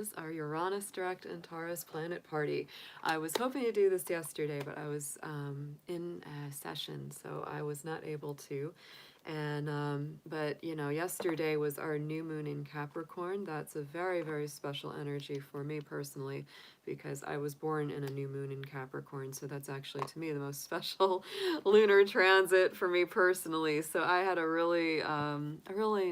is our Uranus direct and Taurus planet party. I was hoping to do this yesterday, but I was in a session, so I was not able to. And but you know, yesterday was our new moon in Capricorn. That's a very, very special energy for me personally, because I was born in a new moon in Capricorn. So that's actually, to me, the most special lunar transit for me personally. So I had a really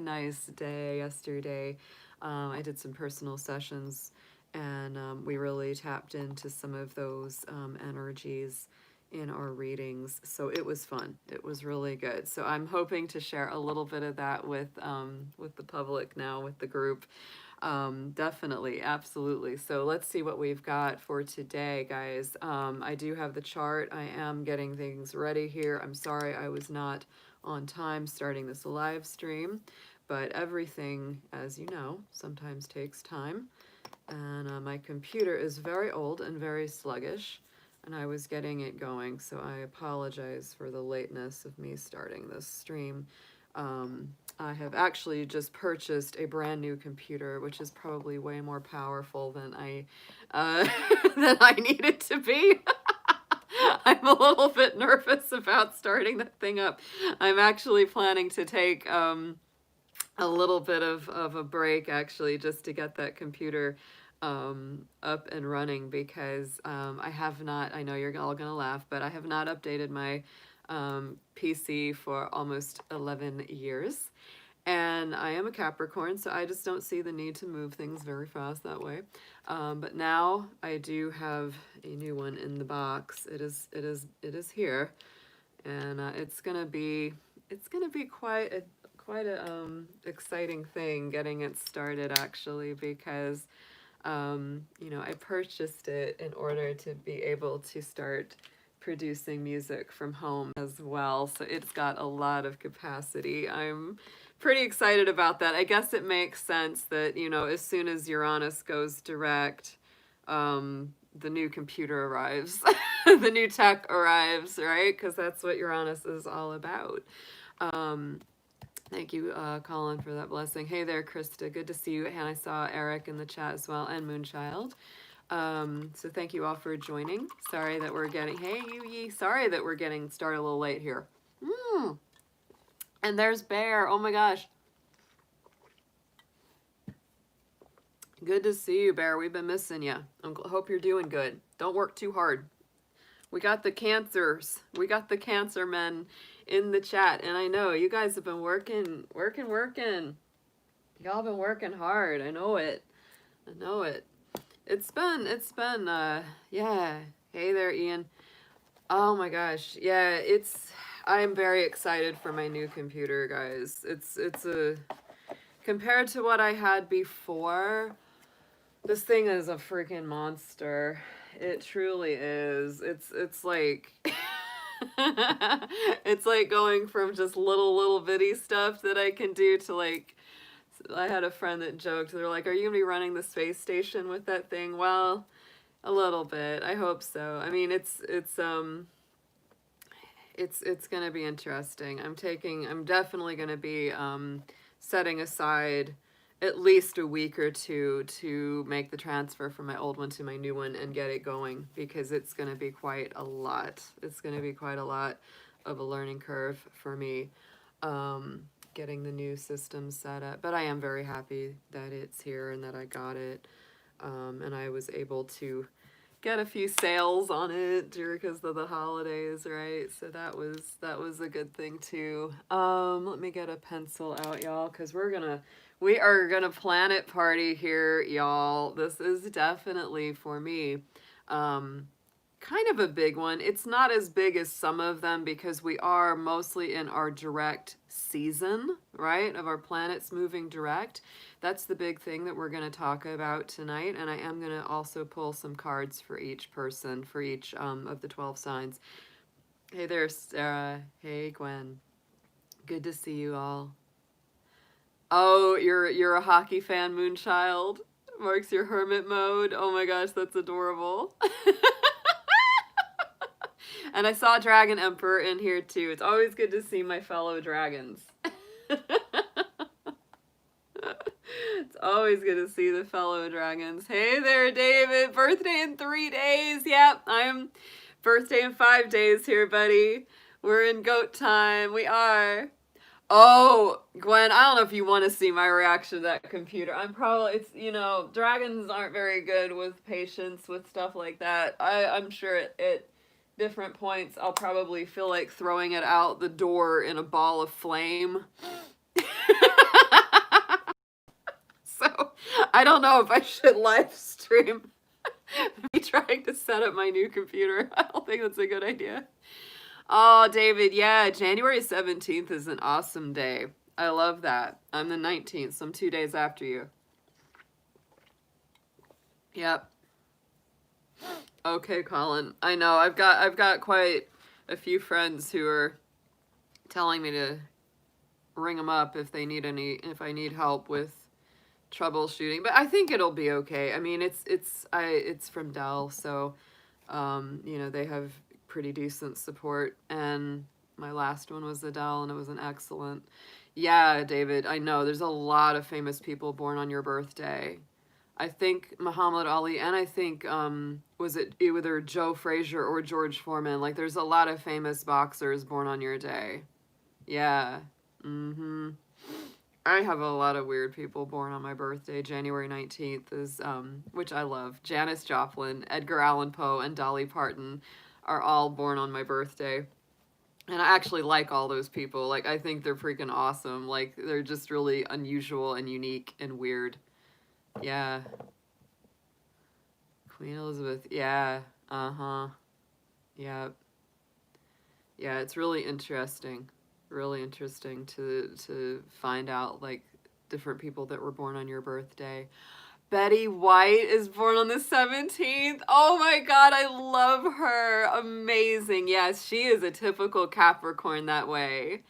nice day yesterday. I did some personal sessions, and we really tapped into some of those energies in our readings. So it was fun. It was really good. So I'm hoping to share a little bit of that with the public now, with the group. Definitely, absolutely. So let's see what we've got for today, guys. I do have the chart. I am getting things ready here. I'm sorry I was not on time starting this live stream, but everything, as you know, sometimes takes time. And my computer is very old and very sluggish, and I was getting it going, so I apologize for the lateness of me starting this stream. I have actually just purchased a brand new computer, which is probably way more powerful than than I need it to be. I'm a little bit nervous about starting that thing up. I'm actually planning to take a little bit of a break, actually, just to get that computer up and running, because I have not, I know you're all gonna laugh, but I have not updated my PC for almost 11 years. And I am a Capricorn, so I just don't see the need to move things very fast that way. But now I do have a new one in the box. It is here, and it's gonna be quite a exciting thing getting it started, actually, because you know, I purchased it in order to be able to start producing music from home as well. So it's got a lot of capacity. I'm pretty excited about that. I guess it makes sense that, you know, as soon as Uranus goes direct, the new computer arrives, the new tech arrives, right? Because that's what Uranus is all about. Thank you, Colin, for that blessing. Hey there, Krista. Good to see you. And I saw Eric in the chat as well, and Moonchild. So thank you all for joining. Sorry that we're getting, hey, Yu-Yi. Sorry that we're getting started a little late here. And there's Bear. Oh my gosh. Good to see you, Bear. We've been missing you. I hope you're doing good. Don't work too hard. We got the cancers. We got the cancer men in the chat. And I know you guys have been working. Y'all been working hard. I know it. It's been, yeah. Hey there, Ian. Oh my gosh. Yeah, I am very excited for my new computer, guys. It's compared to what I had before, this thing is a freaking monster. It truly is. It's like it's like going from just little bitty stuff that I can do to, like, I had a friend that joked, they're like, are you gonna be running the space station with that thing? Well, a little bit. I hope so. I mean, it's gonna be interesting. I'm definitely gonna be setting aside at least a week or two to make the transfer from my old one to my new one and get it going, because it's going to be quite a lot. It's going to be quite a lot of a learning curve for me, getting the new system set up. But I am very happy that it's here and that I got it, and I was able to get a few sales on it because of the holidays, right? So that was a good thing too. Let me get a pencil out, y'all, because we are gonna planet party here, y'all. This is definitely, for me, kind of a big one. It's not as big as some of them because we are mostly in our direct season, right, of our planets moving direct. That's the big thing that we're going to talk about tonight, and I am going to also pull some cards for each person, for each of the 12 signs. Hey there, Sarah. Hey, Gwen. Good to see you all. Oh, you're a hockey fan, Moonchild. Marks your hermit mode. Oh my gosh, that's adorable. And I saw Dragon Emperor in here too. It's always good to see my fellow dragons. It's always good to see the fellow dragons. Hey there, David. Birthday in 3 days. Yep, I'm birthday in 5 days here, buddy. We're in goat time. We are. Oh, Gwen, I don't know if you want to see my reaction to that computer. I'm probably, it's, you know, dragons aren't very good with patience with stuff like that. I'm sure at different points I'll probably feel like throwing it out the door in a ball of flame. So I don't know if I should live stream me trying to set up my new computer. I don't think that's a good idea. Oh, David, yeah, January 17th is an awesome day. I love that. I'm the 19th, so I'm 2 days after you. Yep. Okay, Colin. I know. I've got quite a few friends who are telling me to ring them up if they need if I need help with troubleshooting, but I think it'll be okay. I mean, it's from Dell, so you know, they have pretty decent support, and my last one was the Dell, and it was an excellent. Yeah, David, I know there's a lot of famous people born on your birthday. I think Muhammad Ali, and I think was it either Joe Frazier or George Foreman? Like, there's a lot of famous boxers born on your day. Yeah. Mm-hmm. I have a lot of weird people born on my birthday. January 19th is, which I love. Janis Joplin, Edgar Allan Poe, and Dolly Parton are all born on my birthday. And I actually like all those people. Like, I think they're freaking awesome. Like, they're just really unusual and unique and weird. Yeah. Queen Elizabeth. Yeah. Uh-huh. Yeah. Yeah, it's really interesting. Really interesting to find out, like, different people that were born on your birthday. Betty White is born on the 17th. Oh my God, I love her. Amazing. Yes, she is a typical Capricorn that way.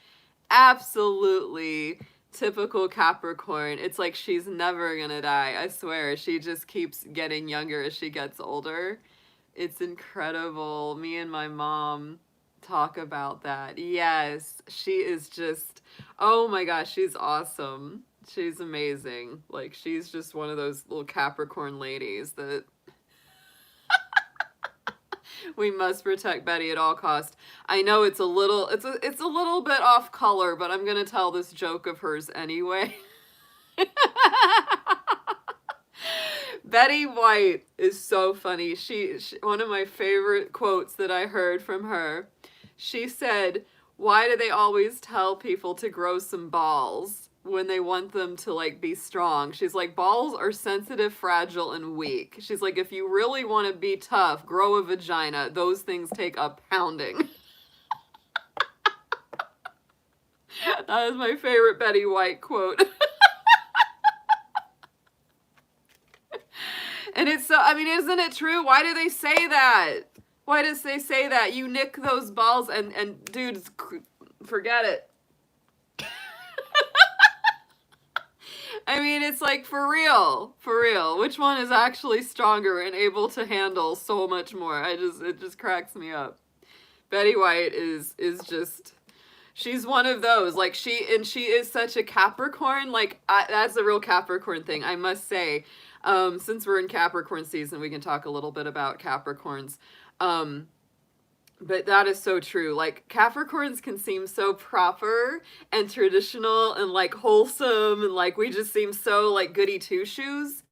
Absolutely typical Capricorn. It's like she's never gonna die. I swear. She just keeps getting younger as she gets older. It's incredible. Me and my mom talk about that. Yes, she is just, oh my gosh, she's awesome. She's amazing. Like, she's just one of those little Capricorn ladies that we must protect Betty at all costs. I know it's a little bit off color, but I'm gonna tell this joke of hers anyway. Betty White is so funny. She one of my favorite quotes that I heard from her. She said, "Why do they always tell people to grow some balls when they want them to, like, be strong?" She's like, "Balls are sensitive, fragile, and weak." She's like, "If you really want to be tough, grow a vagina. Those things take a pounding." That is my favorite Betty White quote. And it's so, I mean, isn't it true? Why do they say that? Why does they say that? You nick those balls and dudes, forget it. I mean, it's like, for real, for real. Which one is actually stronger and able to handle so much more? It just cracks me up. Betty White is just, she's one of those. Like, she is such a Capricorn. Like, that's a real Capricorn thing, I must say. Since we're in Capricorn season, we can talk a little bit about Capricorns. But that is so true. Like, Capricorns can seem so proper and traditional and, like, wholesome, and, like, we just seem so, like, goody two-shoes.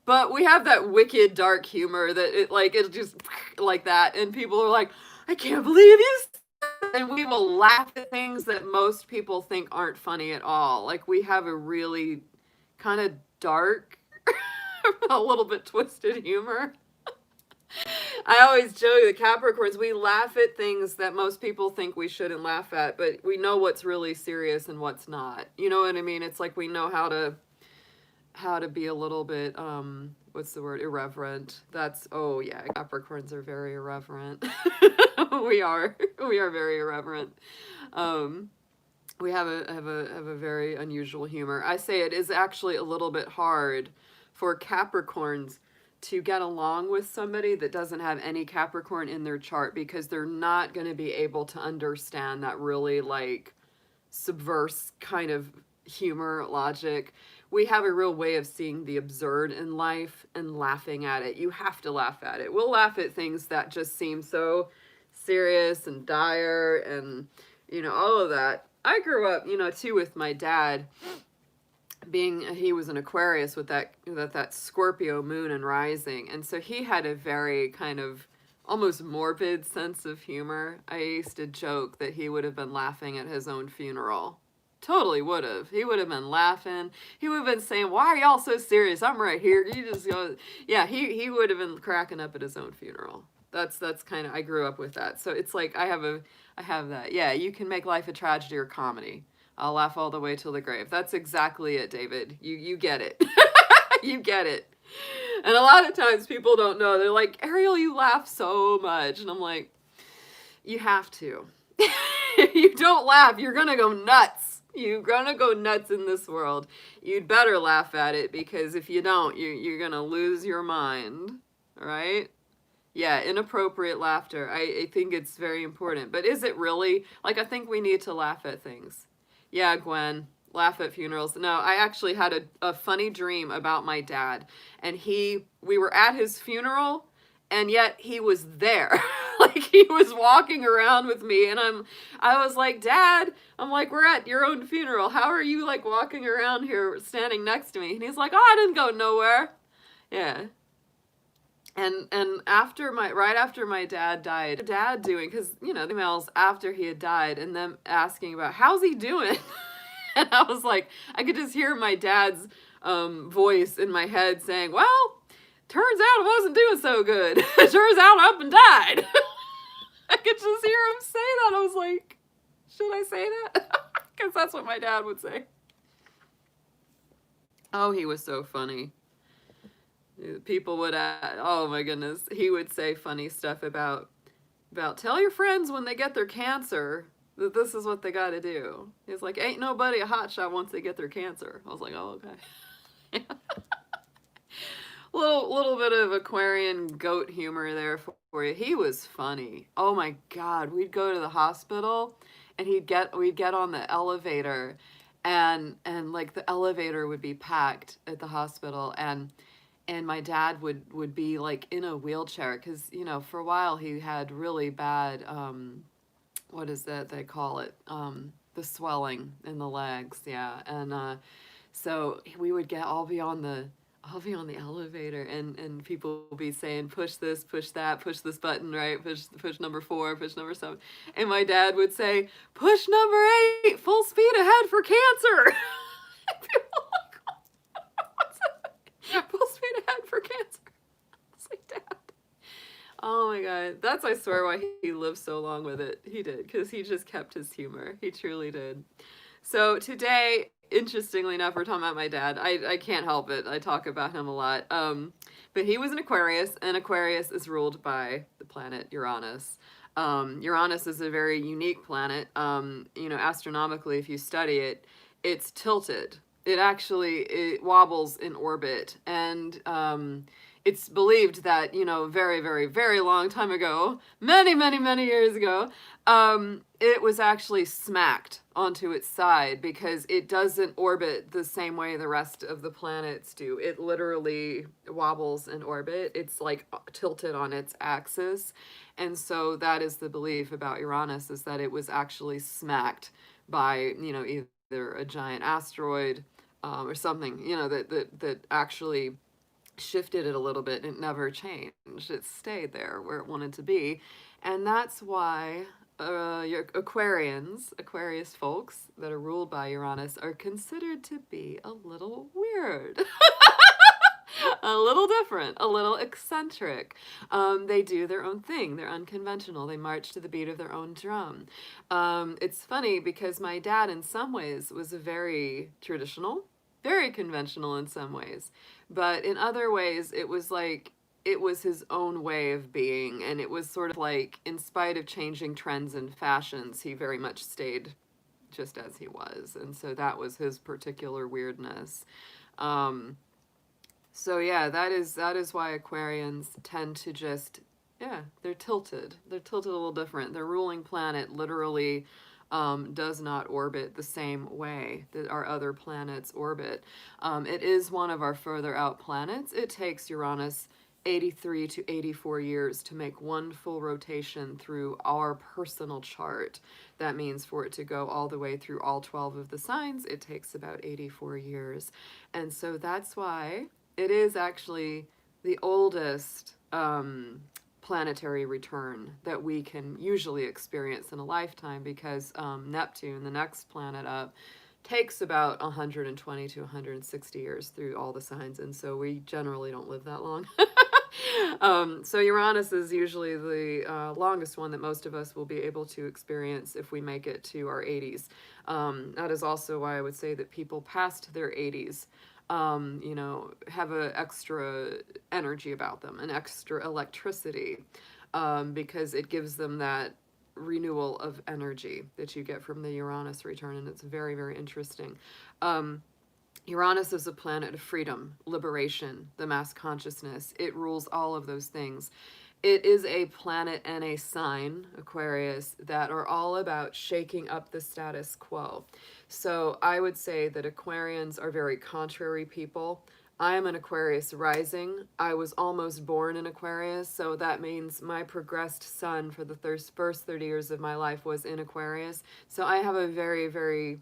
But we have that wicked dark humor that it just like that, and people are like, "I can't believe you," and we will laugh at things that most people think aren't funny at all. Like, we have a really kind of dark, a little bit twisted humor. I always joke that Capricorns, we laugh at things that most people think we shouldn't laugh at, but we know what's really serious and what's not. You know what I mean? It's like we know how to be a little bit, what's the word? Irreverent. That's, oh yeah, Capricorns are very irreverent. We are very irreverent. We have a very unusual humor. I say it is actually a little bit hard for Capricorns to get along with somebody that doesn't have any Capricorn in their chart, because they're not going to be able to understand that really, like, subverse kind of humor, logic. we have a real way of seeing the absurd in life and laughing at it. You have to laugh at it. We'll laugh at things that just seem so serious and dire and, you know, all of that. I grew up, you know, too, with my dad being, he was an Aquarius with that Scorpio moon and rising. And so he had a very kind of almost morbid sense of humor. I used to joke that he would have been laughing at his own funeral. Totally would have. He would have been laughing. He would have been saying, "Why are y'all so serious? I'm right here. You just go." Yeah, he would have been cracking up at his own funeral. That's kind of, I grew up with that. So it's like I have that. Yeah, you can make life a tragedy or comedy. I'll laugh all the way till the grave. That's exactly it, David. You get it. You get it. And a lot of times people don't know. They're like, "Ariel, you laugh so much." And I'm like, you have to. If you don't laugh, you're going to go nuts. You're going to go nuts in this world. You'd better laugh at it, because if you don't, you're going to lose your mind. Right? Yeah, inappropriate laughter. I think it's very important. But is it really? Like, I think we need to laugh at things. Yeah, Gwen, laugh at funerals. No, I actually had a funny dream about my dad. And we were at his funeral, and yet he was there. Like, he was walking around with me, and I was like, "Dad," I'm like, "we're at your own funeral. How are you, like, walking around here standing next to me?" And he's like, "Oh, I didn't go nowhere." Yeah. And right after my dad died, dad doing, because, you know, the emails after he had died and them asking about, "How's he doing?" And I was like, I could just hear my dad's voice in my head saying, "Well, turns out I wasn't doing so good. It turns out I up and died." I could just hear him say that. I was like, should I say that? Because that's what my dad would say. Oh, he was so funny. People would, oh my goodness, he would say funny stuff about tell your friends when they get their cancer that this is what they got to do. He's like, "Ain't nobody a hotshot once they get their cancer." I was like, "Oh, okay." Little bit of Aquarian goat humor there for you. He was funny. Oh my God, we'd go to the hospital, and we'd get on the elevator, and like the elevator would be packed at the hospital, and my dad would be like in a wheelchair, because, you know, for a while he had really bad what is that they call it, the swelling in the legs. Yeah. And so we would I'll be on the elevator, and people will be saying, "Push this, push that, push this button, right? Push number 4, push number 7." And my dad would say, "Push number 8, full speed ahead for cancer." People like, "What's that?" "Full speed ahead for cancer." It's like, Dad. Oh my God. That's, I swear, why he lived so long with it. He did, because he just kept his humor. He truly did. So today, interestingly enough, we're talking about my dad. I can't help it. I talk about him a lot. But he was an Aquarius, and Aquarius is ruled by the planet Uranus. Uranus is a very unique planet. You know, astronomically, if you study it, it's tilted. It wobbles in orbit, and it's believed that, you know, very, very, very long time ago, many, many, many years ago, it was actually smacked onto its side, because it doesn't orbit the same way the rest of the planets do. It literally wobbles in orbit. It's like tilted on its axis. And so that is the belief about Uranus, is that it was actually smacked by, you know, either a giant asteroid or something, you know, that actually shifted it a little bit. It never changed. It stayed there where it wanted to be. And that's why your Aquarius folks that are ruled by Uranus are considered to be a little weird. A little different, a little eccentric. They do their own thing. They're unconventional. They march to the beat of their own drum. It's funny, because my dad, in some ways, was a very traditional, very conventional in some ways. But in other ways, it was like, it was his own way of being. And it was sort of like, in spite of changing trends and fashions, he very much stayed just as he was. And so that was his particular weirdness. So yeah, that is why Aquarians tend to just, yeah, they're tilted. They're tilted a little different. Their ruling planet literally does not orbit the same way that our other planets orbit. It is one of our further out planets. It takes Uranus 83 to 84 years to make one full rotation through our personal chart. That means for it to go all the way through all 12 of the signs, it takes about 84 years. And so that's why it is actually the oldest planetary return that we can usually experience in a lifetime, because Neptune, the next planet up, takes about 120 to 160 years through all the signs, and so we generally don't live that long. So Uranus is usually the longest one that most of us will be able to experience if we make it to our 80s. That is also why I would say that people past their 80s, you know, have an extra energy about them, an extra electricity, because it gives them that renewal of energy that you get from the Uranus return, and it's very, very interesting. Uranus is a planet of freedom, liberation, the mass consciousness. It rules all of those things. It is a planet and a sign, Aquarius, that are all about shaking up the status quo. So I would say that Aquarians are very contrary people. I am an Aquarius rising. I was almost born in Aquarius, so that means my progressed sun for the first 30 years of my life was in Aquarius. So I have a very, very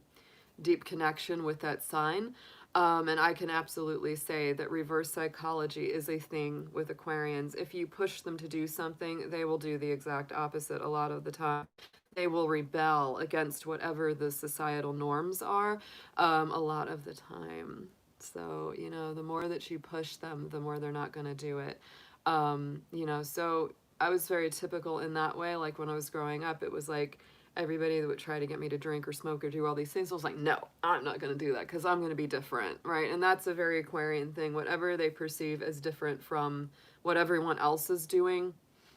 deep connection with that sign. And I can absolutely say that reverse psychology is a thing with Aquarians. If you push them to do something, they will do the exact opposite a lot of the time. They will rebel against whatever the societal norms are a lot of the time. So, you know, the more that you push them, the more they're not going to do it. You know, so I was very typical in that way. Like when I was growing up, it was like, everybody that would try to get me to drink or smoke or do all these things, I was like, no, I'm not going to do that because I'm going to be different, right? And that's a very Aquarian thing. Whatever they perceive as different from what everyone else is doing,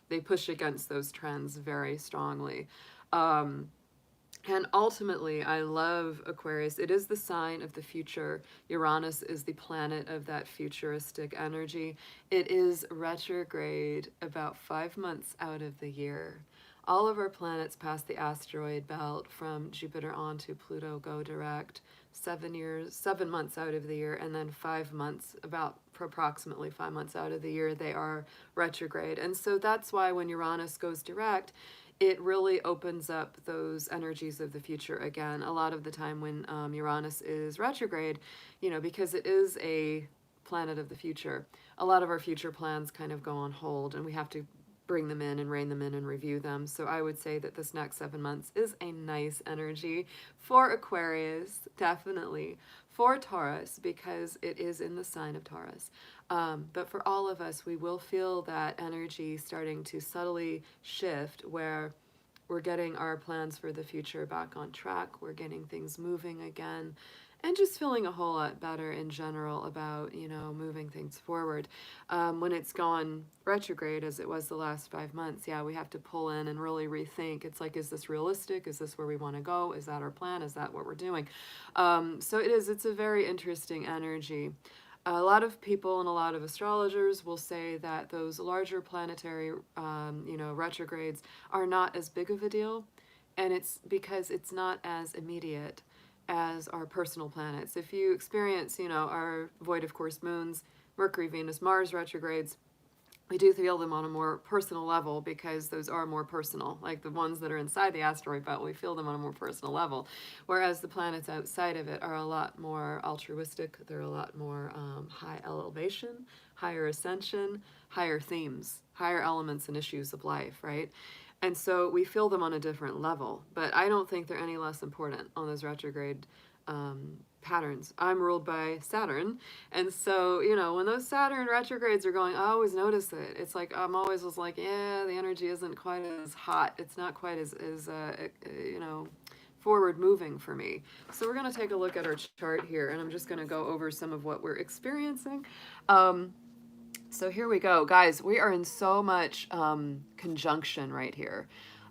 they push against those trends very strongly. And ultimately, I love Aquarius. It is the sign of the future. Uranus is the planet of that futuristic energy. It is retrograde about 5 months out of the year. All of our planets pass the asteroid belt from Jupiter on to Pluto go direct 7 months out of the year, and then 5 months, about approximately 5 months out of the year, they are retrograde. And so that's why when Uranus goes direct, it really opens up those energies of the future again. A lot of the time when Uranus is retrograde, you know, because it is a planet of the future, a lot of our future plans kind of go on hold, and we have to bring them in and rein them in and review them. So I would say that this next 7 months is a nice energy for Aquarius, definitely, for Taurus, because it is in the sign of Taurus. But for all of us, we will feel that energy starting to subtly shift, where we're getting our plans for the future back on track, we're getting things moving again, and just feeling a whole lot better in general about, you know, moving things forward. When it's gone retrograde, as it was the last 5 months, yeah, we have to pull in and really rethink. It's like, is this realistic? Is this where we want to go? Is that our plan? Is that what we're doing? So it's a very interesting energy. A lot of people and a lot of astrologers will say that those larger planetary, you know, retrogrades are not as big of a deal, and it's because it's not as immediate as our personal planets. If you experience, you know, our void of course moons, Mercury, Venus, Mars retrogrades, we do feel them on a more personal level because those are more personal. Like the ones that are inside the asteroid belt, we feel them on a more personal level. Whereas the planets outside of it are a lot more altruistic. They're a lot more high elevation, higher ascension, higher themes, higher elements and issues of life, right? And so we feel them on a different level. But I don't think they're any less important on those retrograde patterns. I'm ruled by Saturn, and so, you know, when those Saturn retrogrades are going, I always notice it. It's like I'm always was like, yeah, the energy isn't quite as hot. It's not quite as you know, forward moving for me. So we're going to take a look at our chart here, and I'm just going to go over some of what we're experiencing. So here we go, guys. We are in so much conjunction right here.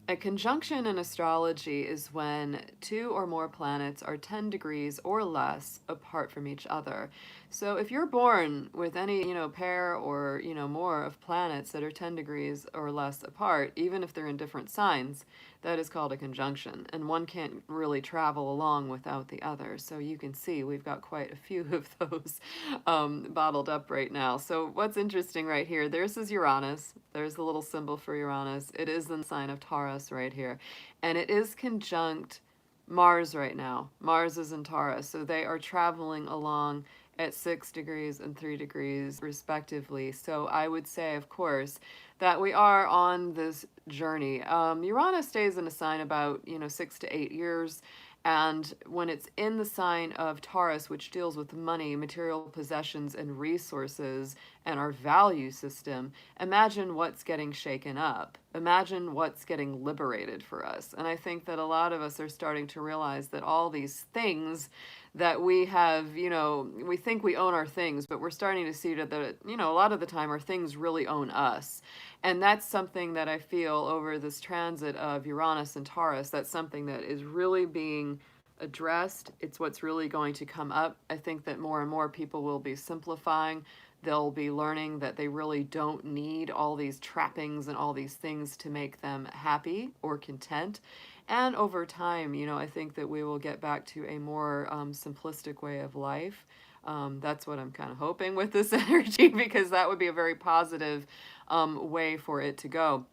A conjunction in astrology is when 2 or more planets are 10 degrees or less apart from each other. So if you're born with any, pair or, more of planets that are 10 degrees or less apart, even if they're in different signs, that is called a conjunction. And one can't really travel along without the other. So you can see we've got quite a few of those bottled up right now. So what's interesting right here, this is Uranus. There's the little symbol for Uranus. It is in the sign of Taurus right here. And it is conjunct Mars right now. Mars is in Taurus. So they are traveling along at 6 degrees and 3 degrees respectively. So I would say, of course, that we are on this journey. Uranus stays in a sign about, 6 to 8 years. And when it's in the sign of Taurus, which deals with money, material possessions, and resources, and our value system, imagine what's getting shaken up. Imagine what's getting liberated for us. And I think that a lot of us are starting to realize that all these things that we have, we think we own our things, but we're starting to see that, a lot of the time our things really own us. And that's something that I feel over this transit of Uranus and Taurus. That's something that is really being addressed. It's what's really going to come up. I think that more and more people will be simplifying. They'll be learning that they really don't need all these trappings and all these things to make them happy or content. And over time, I think that we will get back to a more simplistic way of life. That's what I'm kind of hoping with this energy, because that would be a very positive way for it to go.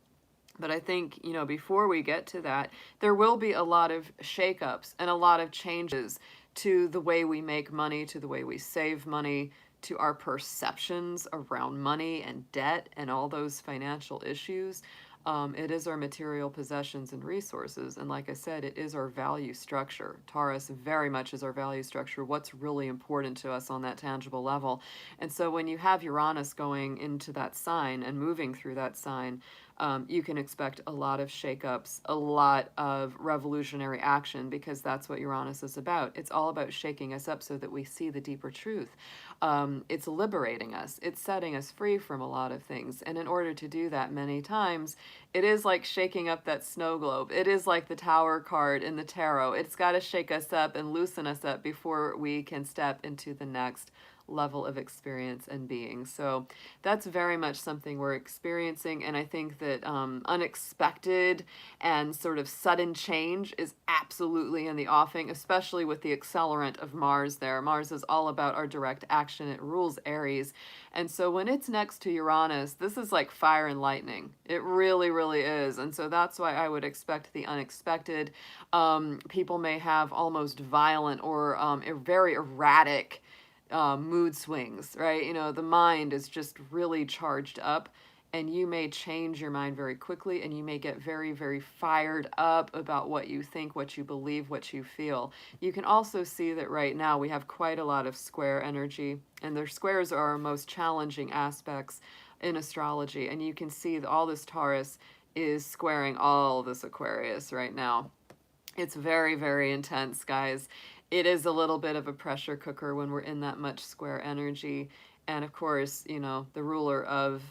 But I think, before we get to that, there will be a lot of shakeups and a lot of changes to the way we make money, to the way we save money, to our perceptions around money and debt and all those financial issues. It is our material possessions and resources. And like I said, it is our value structure. Taurus very much is our value structure, what's really important to us on that tangible level. And so when you have Uranus going into that sign and moving through that sign, you can expect a lot of shakeups, a lot of revolutionary action, because that's what Uranus is about. It's all about shaking us up so that we see the deeper truth. It's liberating us. It's setting us free from a lot of things. And in order to do that many times, it is like shaking up that snow globe. It is like the Tower card in the tarot. It's got to shake us up and loosen us up before we can step into the next level of experience and being. So that's very much something we're experiencing. And I think that unexpected and sort of sudden change is absolutely in the offing, especially with the accelerant of Mars there. Mars is all about our direct action. It rules Aries. And so when it's next to Uranus, this is like fire and lightning. It really, really is. And so that's why I would expect the unexpected. People may have almost violent or very erratic mood swings, right? The mind is just really charged up, and you may change your mind very quickly, and you may get very, very fired up about what you think, what you believe, what you feel. You can also see that right now we have quite a lot of square energy, and their squares are our most challenging aspects in astrology. And you can see that all this Taurus is squaring all this Aquarius right now. It's very, very intense, guys. It is a little bit of a pressure cooker when we're in that much square energy. And of course, the ruler of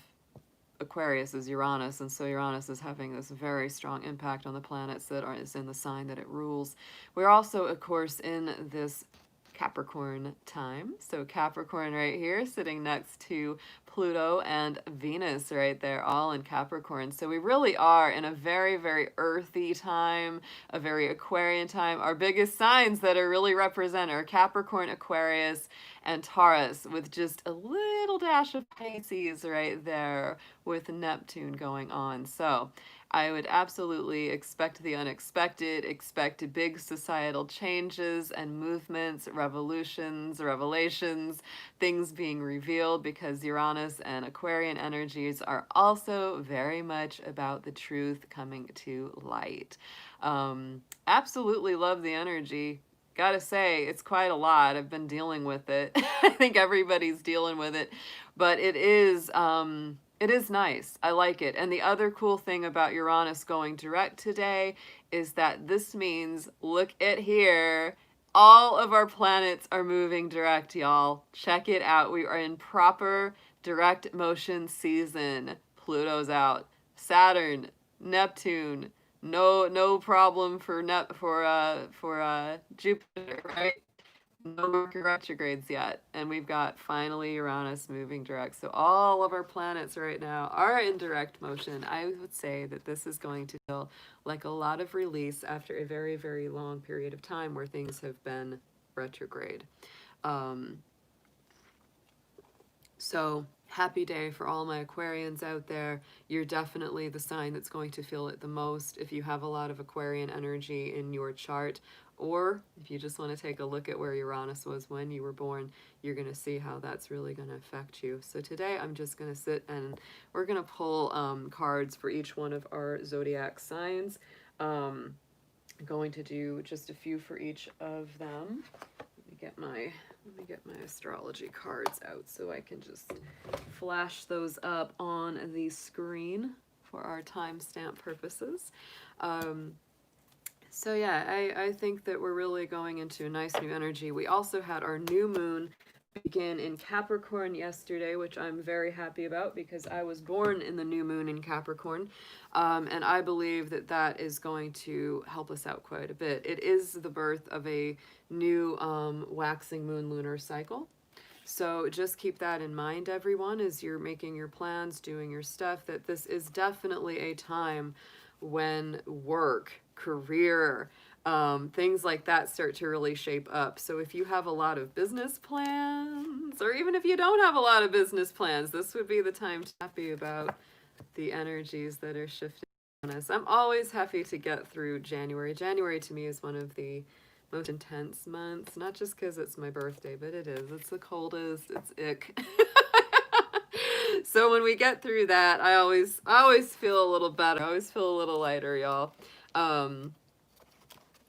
Aquarius is Uranus, and so Uranus is having this very strong impact on the planets that is in the sign that it rules. We're also, of course, in this Capricorn time. So Capricorn right here sitting next to Pluto and Venus right there, all in Capricorn. So we really are in a very, very earthy time, a very Aquarian time. Our biggest signs that are really represent are Capricorn, Aquarius, and Taurus, with just a little dash of Pisces right there with Neptune going on. So I would absolutely expect the unexpected, expect big societal changes and movements, revolutions, revelations, things being revealed, because Uranus and Aquarian energies are also very much about the truth coming to light. Absolutely love the energy. Gotta say, it's quite a lot. I've been dealing with it. I think everybody's dealing with it, but it is nice. I like it. And the other cool thing about Uranus going direct today is that this means, look at here, all of our planets are moving direct, y'all. Check it out. We are in proper direct motion season. Pluto's out. Saturn, Neptune, no problem for Jupiter, right? No Mercury retrogrades yet, and we've got finally Uranus moving direct. So all of our planets right now are in direct motion. I would say that this is going to feel like a lot of release after a very, very long period of time where things have been retrograde. Um, so happy day for all my Aquarians out there. You're definitely the sign that's going to feel it the most if you have a lot of Aquarian energy in your chart, or if you just want to take a look at where Uranus was when you were born, you're going to see how that's really going to affect you. So today I'm just going to sit and we're going to pull cards for each one of our zodiac signs. I'm going to do just a few for each of them. Let me get my astrology cards out so I can just flash those up on the screen for our timestamp purposes. So yeah, I think that we're really going into a nice new energy. We also had our new moon begin in Capricorn yesterday, which I'm very happy about because I was born in the new moon in Capricorn, and I believe that that is going to help us out quite a bit. It is the birth of a new waxing moon lunar cycle. So just keep that in mind, everyone, as you're making your plans, doing your stuff, that this is definitely a time when work, career, things like that start to really shape up. So if you have a lot of business plans, or even if you don't have a lot of business plans, this would be the time to be happy about the energies that are shifting on us. I'm always happy to get through January. January to me is one of the most intense months, not just because it's my birthday, but it is. It's the coldest, it's ick. So when we get through that, I always feel a little better. I always feel a little lighter, y'all. And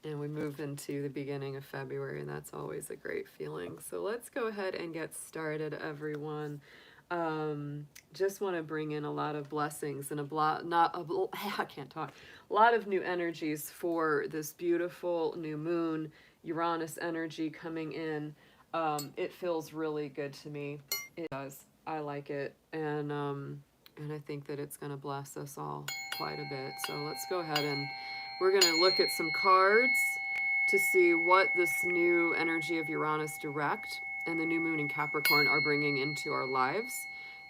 we move into the beginning of February, and that's always a great feeling. So let's go ahead and get started, everyone. Just want to bring in a lot of blessings and I can't talk. A lot of new energies for this beautiful new moon, Uranus energy coming in. It feels really good to me. It does. I like it, and I think that it's going to bless us all quite a bit. So let's go ahead and we're going to look at some cards to see what this new energy of Uranus direct and the new moon in Capricorn are bringing into our lives.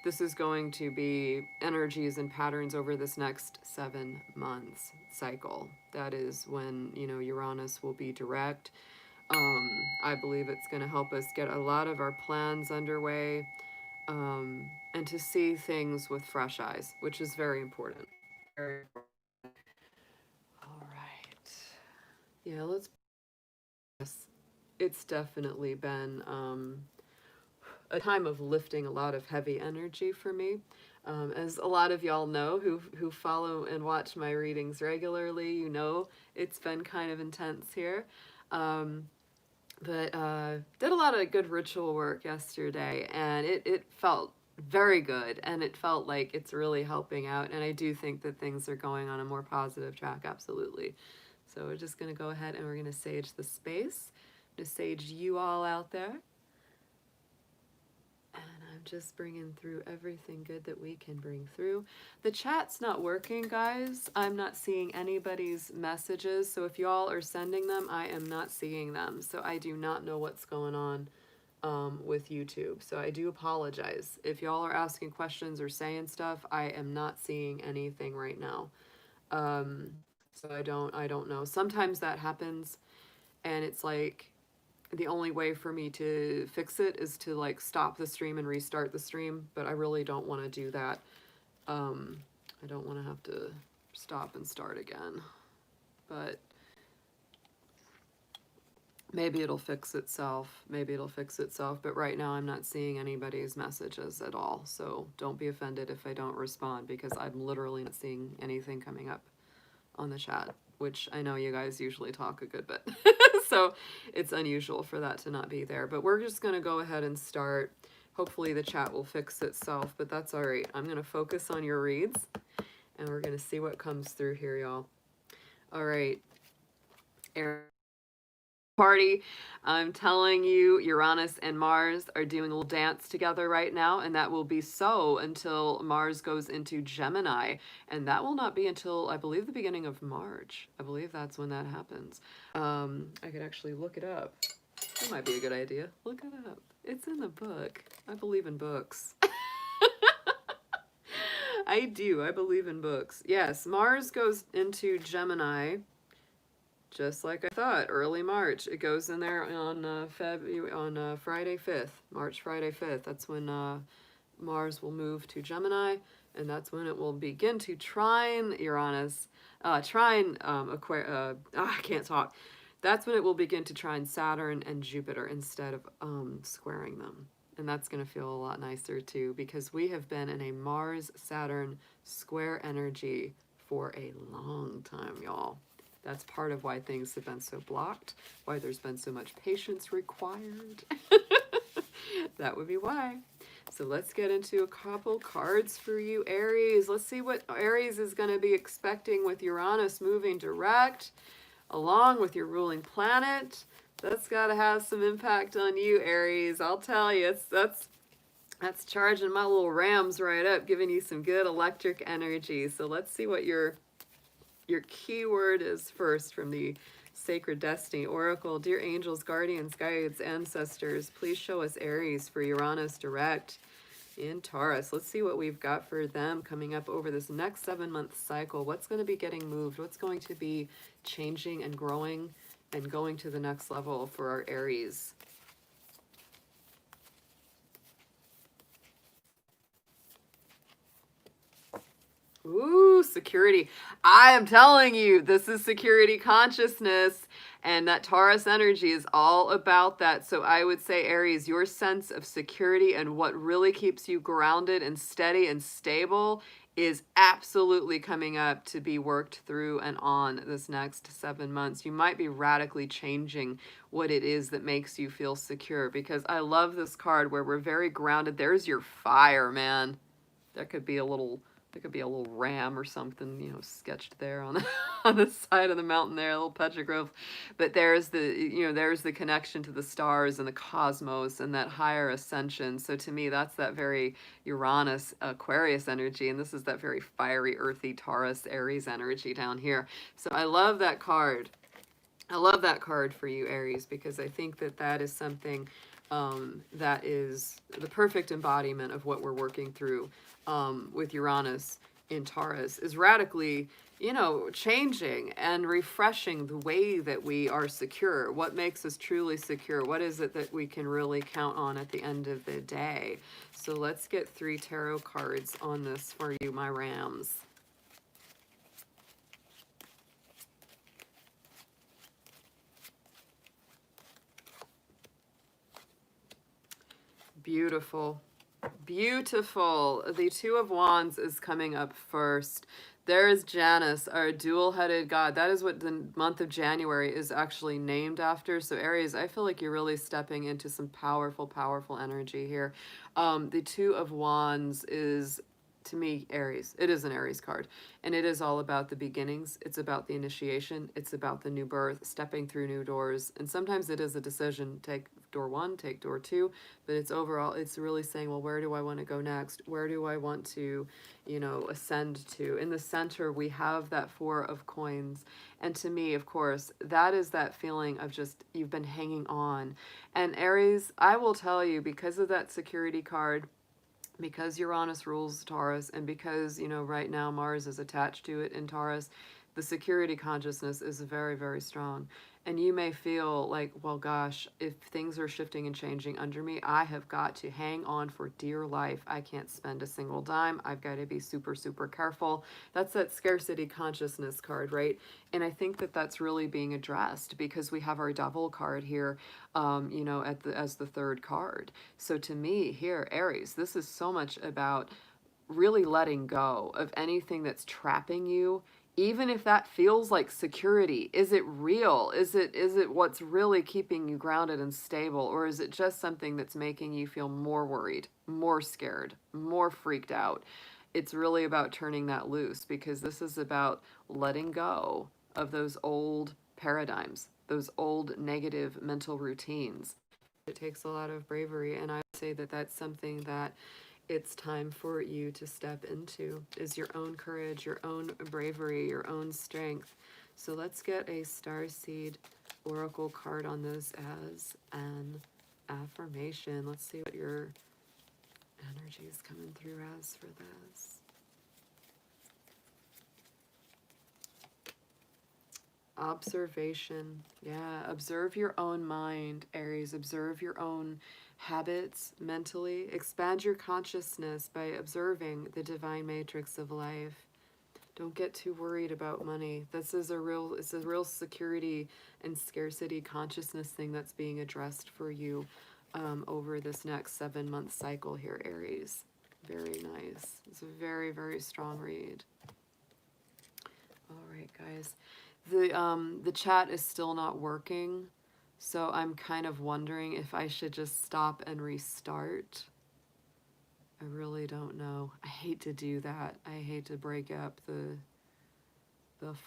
This is going to be energies and patterns over this next 7 months cycle. That is when, you know, Uranus will be direct. I believe it's going to help us get a lot of our plans underway, and to see things with fresh eyes, which is very important. Very important. All right. Yeah, let's. It's definitely been a time of lifting a lot of heavy energy for me. As a lot of y'all know who follow and watch my readings regularly, you know it's been kind of intense here. But did a lot of good ritual work yesterday, and it felt very good, and it felt like it's really helping out, and I do think that things are going on a more positive track, absolutely. So we're just going to go ahead and we're going to sage the space, to sage you all out there. And I'm just bringing through everything good that we can bring through. The chat's not working, guys. I'm not seeing anybody's messages. So if y'all are sending them, I am not seeing them. So I do not know what's going on with YouTube. So I do apologize. If y'all are asking questions or saying stuff, I am not seeing anything right now. So I don't know. Sometimes that happens and it's like, the only way for me to fix it is to like stop the stream and restart the stream, but I really don't want to do that. I don't want to have to stop and start again, but maybe it'll fix itself. Maybe it'll fix itself, but right now I'm not seeing anybody's messages at all. So don't be offended if I don't respond, because I'm literally not seeing anything coming up on the chat, which I know you guys usually talk a good bit. So it's unusual for that to not be there, but we're just going to go ahead and start. Hopefully the chat will fix itself, but that's all right. I'm going to focus on your reads and we're going to see what comes through here, y'all. All right. Party. I'm telling you, Uranus and Mars are doing a little dance together right now, and that will be so until Mars goes into Gemini, and that will not be until, I believe, the beginning of March. I believe that's when that happens. I could actually look it up. That might be a good idea. Look it up. It's in the book. I believe in books. I do. I believe in books. Yes, Mars goes into Gemini, just like I thought, early March. It goes in there on Friday 5th, March Friday 5th. That's when Mars will move to Gemini, and that's when it will begin to trine Uranus, trine Aquarius. I can't talk. That's when it will begin to trine Saturn and Jupiter instead of squaring them. And that's going to feel a lot nicer too, because we have been in a Mars-Saturn square energy for a long time, y'all. That's part of why things have been so blocked, why there's been so much patience required. That would be why. So let's get into a couple cards for you, Aries. Let's see what Aries is going to be expecting with Uranus moving direct, along with your ruling planet. That's got to have some impact on you, Aries. I'll tell you, that's charging my little rams right up, giving you some good electric energy. So let's see what your keyword is first from the Sacred Destiny Oracle. Dear angels, guardians, guides, ancestors, please show us Aries for Uranus direct in Taurus. Let's see what we've got for them coming up over this next 7-month cycle. What's going to be getting moved? What's going to be changing and growing and going to the next level for our Aries? Ooh, security. I am telling you, this is security consciousness, and that Taurus energy is all about that. So I would say, Aries, your sense of security and what really keeps you grounded and steady and stable is absolutely coming up to be worked through and on this next 7 months. You might be radically changing what it is that makes you feel secure, because I love this card where we're very grounded. There's your fire, man. There could be a little ram or something, you know, sketched there on the, on the side of the mountain there, a little petroglyph. But there's the connection to the stars and the cosmos and that higher ascension. So to me, that's that very Uranus Aquarius energy, and this is that very fiery, earthy Taurus Aries energy down here. So I love that card. I love that card for you, Aries, because I think that that is something that is the perfect embodiment of what we're working through with Uranus in Taurus, is radically, you know, changing and refreshing the way that we are secure. What makes us truly secure? What is it that we can really count on at the end of the day? So let's get 3 tarot cards on this for you, my Rams. Beautiful. Beautiful. The 2 of Wands is coming up first. There is Janus, our dual-headed god. That is what the month of January is actually named after. So Aries, I feel like you're really stepping into some powerful, powerful energy here. The 2 of Wands is, to me, Aries. It is an Aries card. And it is all about the beginnings. It's about the initiation. It's about the new birth, stepping through new doors. And sometimes it is a decision. Take door 1, take door 2. But it's overall, it's really saying, well, where do I want to go next? Where do I want to, you know, ascend to? In the center, we have that 4 of coins. And to me, of course, that is that feeling of just, you've been hanging on. And Aries, I will tell you, because of that security card, because Uranus rules Taurus, and because, you know, right now Mars is attached to it in Taurus, the security consciousness is very, very strong. And you may feel like, well, gosh, if things are shifting and changing under me, I have got to hang on for dear life. I can't spend a single dime. I've got to be super, super careful. That's that scarcity consciousness card, right? And I think that that's really being addressed because we have our Devil card here, you know, as the 3rd card. So to me here, Aries, this is so much about really letting go of anything that's trapping you. Even if that feels like security, is it real? Is it what's really keeping you grounded and stable? Or is it just something that's making you feel more worried, more scared, more freaked out? It's really about turning that loose, because this is about letting go of those old paradigms, those old negative mental routines. It takes a lot of bravery, and I would say that that's something that it's time for you to step into, is your own courage, your own bravery, your own strength. So let's get a Starseed Oracle card on this as an affirmation. Let's see what your energy is coming through as for this. Observation. Yeah, observe your own mind, Aries. Observe your own habits mentally. Expand your consciousness by observing the divine matrix of life. Don't get too worried about money. It's a real security and scarcity consciousness thing that's being addressed for you over this next 7-month cycle here, Aries. Very nice. It's a very, very strong read. All right, guys. The chat is still not working, so I'm kind of wondering if I should just stop and restart. I really don't know. I hate to do that. I hate to break up the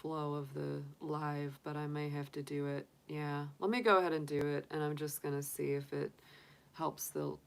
flow of the live, but I may have to do it. Yeah, let me go ahead and do it, and I'm just gonna see if it helps the